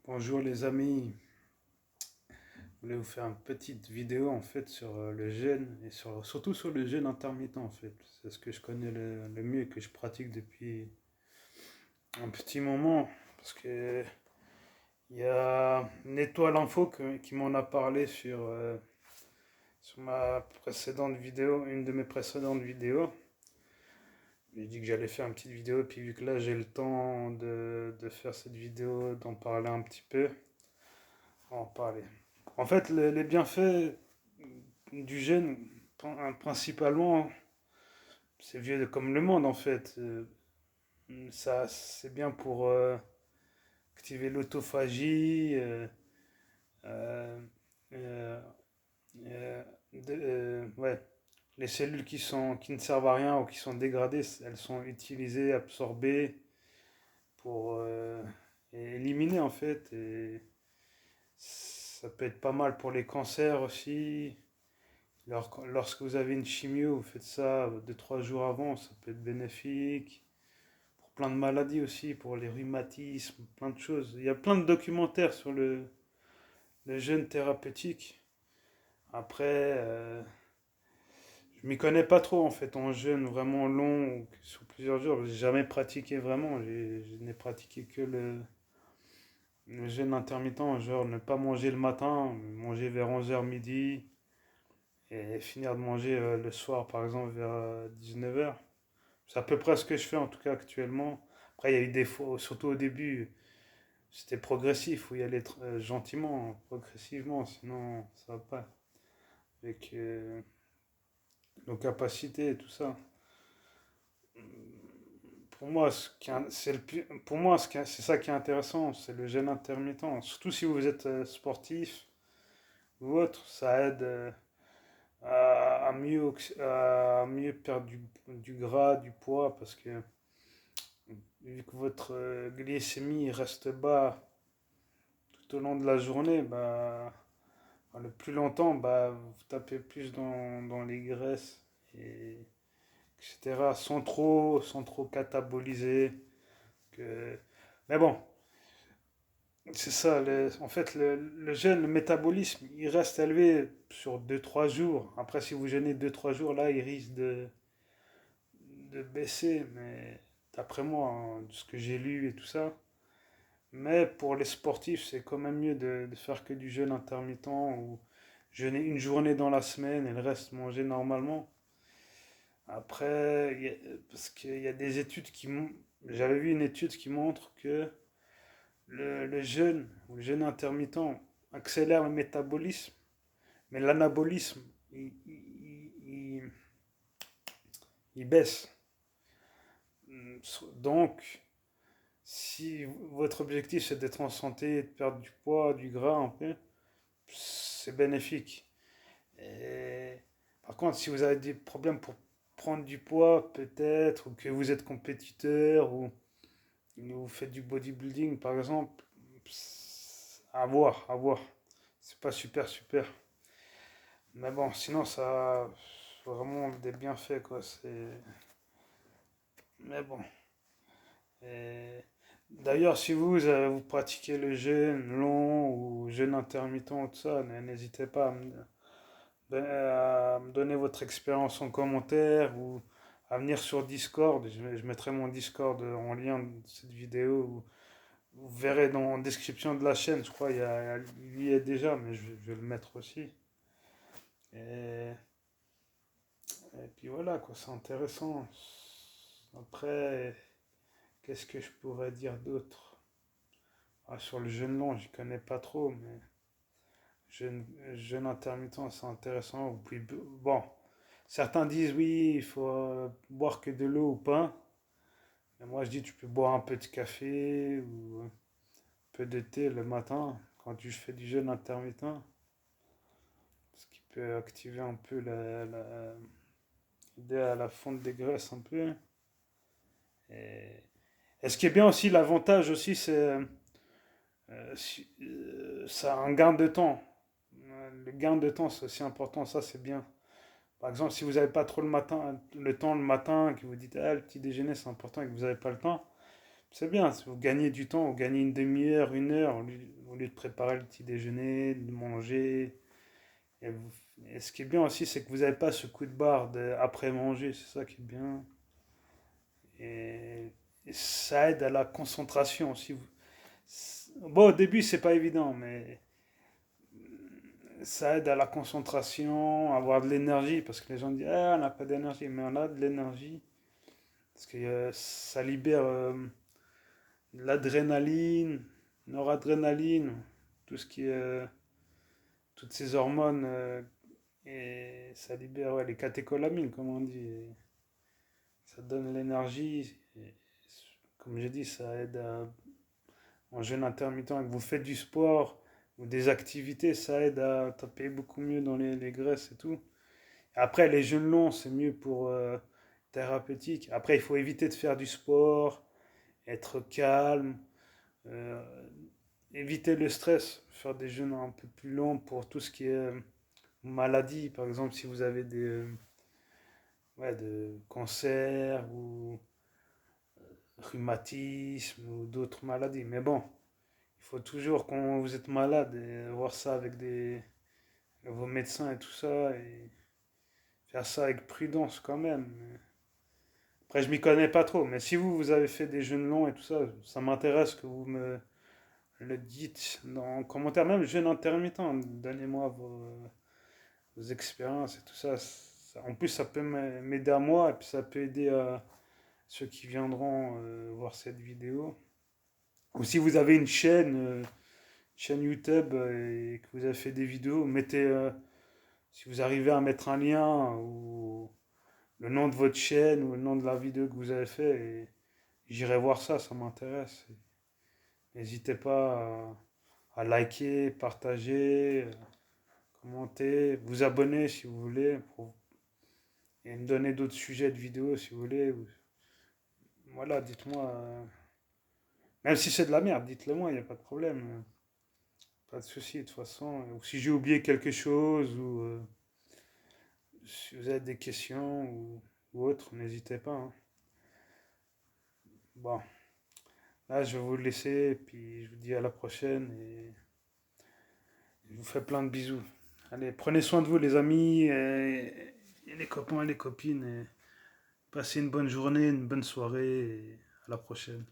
Bonjour les amis, je voulais vous faire une petite vidéo en fait sur le jeûne et surtout sur le jeûne intermittent en fait. C'est ce que je connais le mieux et que je pratique depuis un petit moment parce que il y a une étoile info qui m'en a parlé sur ma précédente vidéo, une de mes précédentes vidéos. J'ai dit que j'allais faire une petite vidéo, puis vu que là j'ai le temps de faire cette vidéo, d'en parler un petit peu, on va en parler. En fait, les bienfaits du jeûne, principalement, c'est vieux comme le monde en fait. Ça, c'est bien pour activer l'autophagie, euh, euh, ouais. Les cellules qui ne servent à rien ou qui sont dégradées, elles sont utilisées, absorbées pour éliminer en fait. Et ça peut être pas mal pour les cancers aussi. Lorsque vous avez une chimio, vous faites ça 2 3 jours avant, ça peut être bénéfique. Pour plein de maladies aussi, pour les rhumatismes, plein de choses. Il y a plein de documentaires sur le jeûne thérapeutique. Après, je m'y connais pas trop en fait en jeûne vraiment long ou sur plusieurs jours. J'ai jamais pratiqué vraiment. Je n'ai pratiqué que le jeûne intermittent, genre ne pas manger le matin, manger vers 11 heures midi et finir de manger le soir par exemple vers 19 heures. C'est à peu près ce que je fais en tout cas actuellement. Après, il y a eu des fois, surtout au début, c'était progressif, il faut y aller gentiment, progressivement, sinon ça va pas. Avec nos capacités et tout ça. Pour moi, pour moi, c'est ça qui est intéressant, c'est le jeûne intermittent. Surtout si vous êtes sportif ou autre, ça aide à mieux perdre du gras, du poids, parce que vu que votre glycémie reste bas tout au long de la journée, bah, le plus longtemps, bah, vous tapez plus dans les graisses, et, etc. Sans trop cataboliser. Que... Mais bon, c'est ça. En fait, le jeûne, le métabolisme, il reste élevé sur 2 3 jours. Après, si vous jeûnez 2 3 jours, là, il risque de baisser. Mais d'après moi, hein, de ce que j'ai lu et tout ça. Mais pour les sportifs, c'est quand même mieux de faire que du jeûne intermittent ou jeûner une journée dans la semaine et le reste manger normalement. Après, parce qu'il y a des études j'avais vu une étude qui montre que le jeûne ou le jeûne intermittent accélère le métabolisme, mais l'anabolisme, il baisse. Donc, si votre objectif c'est d'être en santé, de perdre du poids, du gras un peu, c'est bénéfique. Et par contre, si vous avez des problèmes pour prendre du poids, peut-être, ou que vous êtes compétiteur, ou vous faites du bodybuilding, par exemple, à voir, à voir. C'est pas super, super. Mais bon, sinon, ça a vraiment des bienfaits, quoi. Mais bon. Et d'ailleurs, si vous pratiquez le jeûne long ou jeûne intermittent, tout ça, n'hésitez pas à me donner votre expérience en commentaire ou à venir sur Discord. Je mettrai mon Discord en lien de cette vidéo. Vous verrez dans la description de la chaîne, je crois, il y est déjà, mais je vais le mettre aussi. Et, et puis voilà, quoi, c'est intéressant. Après, qu'est-ce que je pourrais dire d'autre? Ah, sur le jeûne long, je connais pas trop, mais jeûne intermittent, c'est intéressant. Bon, certains disent oui, il faut boire que de l'eau ou pas. Mais moi, je dis tu peux boire un peu de café ou un peu de thé le matin quand tu fais du jeûne intermittent. Ce qui peut activer un peu aider à la fonte des graisses un peu. Et, et ce qui est bien aussi, l'avantage aussi, c'est ça a un gain de temps. Le gain de temps, c'est aussi important, ça c'est bien. Par exemple, si vous n'avez pas trop le temps le matin, que vous dites ah, le petit déjeuner c'est important et que vous n'avez pas le temps, c'est bien. Si vous gagnez du temps, vous gagnez une demi-heure, 1 heure. au lieu de préparer le petit déjeuner, de manger. Et ce qui est bien aussi, c'est que vous n'avez pas ce coup de barre après manger, c'est ça qui est bien. Et, et ça aide à la concentration. Bon, au début, c'est pas évident, mais ça aide à la concentration, à avoir de l'énergie, parce que les gens disent, ah, on n'a pas d'énergie, mais on a de l'énergie, parce que ça libère de l'adrénaline, noradrénaline, tout ce qui est, toutes ces hormones, et ça libère ouais, les catécholamines, comme on dit, et ça donne l'énergie, et comme j'ai dit, ça aide en jeûne intermittent, que vous faites du sport, ou des activités, ça aide à taper beaucoup mieux dans les graisses et tout. Après, les jeûnes longs, c'est mieux pour thérapeutique. Après, il faut éviter de faire du sport, être calme, euh, éviter le stress, faire des jeûnes un peu plus longs pour tout ce qui est maladie. Par exemple, si vous avez des ouais, de cancers ou rhumatisme ou d'autres maladies. Mais bon, il faut toujours, quand vous êtes malade, voir ça avec vos médecins et tout ça, et faire ça avec prudence quand même. Après, je m'y connais pas trop, mais si vous avez fait des jeûnes longs et tout ça, ça m'intéresse que vous me le dites dans les commentaire, même jeûne intermittent, donnez-moi vos expériences et tout ça. En plus, ça peut m'aider à moi, et puis ça peut aider à ceux qui viendront voir cette vidéo. Ou si vous avez une chaîne YouTube et que vous avez fait des vidéos, mettez, si vous arrivez à mettre un lien ou le nom de votre chaîne ou le nom de la vidéo que vous avez fait, et j'irai voir ça, ça m'intéresse. N'hésitez pas à liker, partager, commenter, vous abonner si vous voulez, et me donner d'autres sujets de vidéos si vous voulez. Voilà, dites-moi. Même si c'est de la merde, dites-le moi, il n'y a pas de problème. Pas de souci, de toute façon. Ou si j'ai oublié quelque chose, ou si vous avez des questions ou autre, n'hésitez pas. Hein. Bon, là, je vais vous laisser, puis je vous dis à la prochaine, et je vous fais plein de bisous. Allez, prenez soin de vous, les amis, et les copains et les copines, et passez une bonne journée, une bonne soirée, et à la prochaine.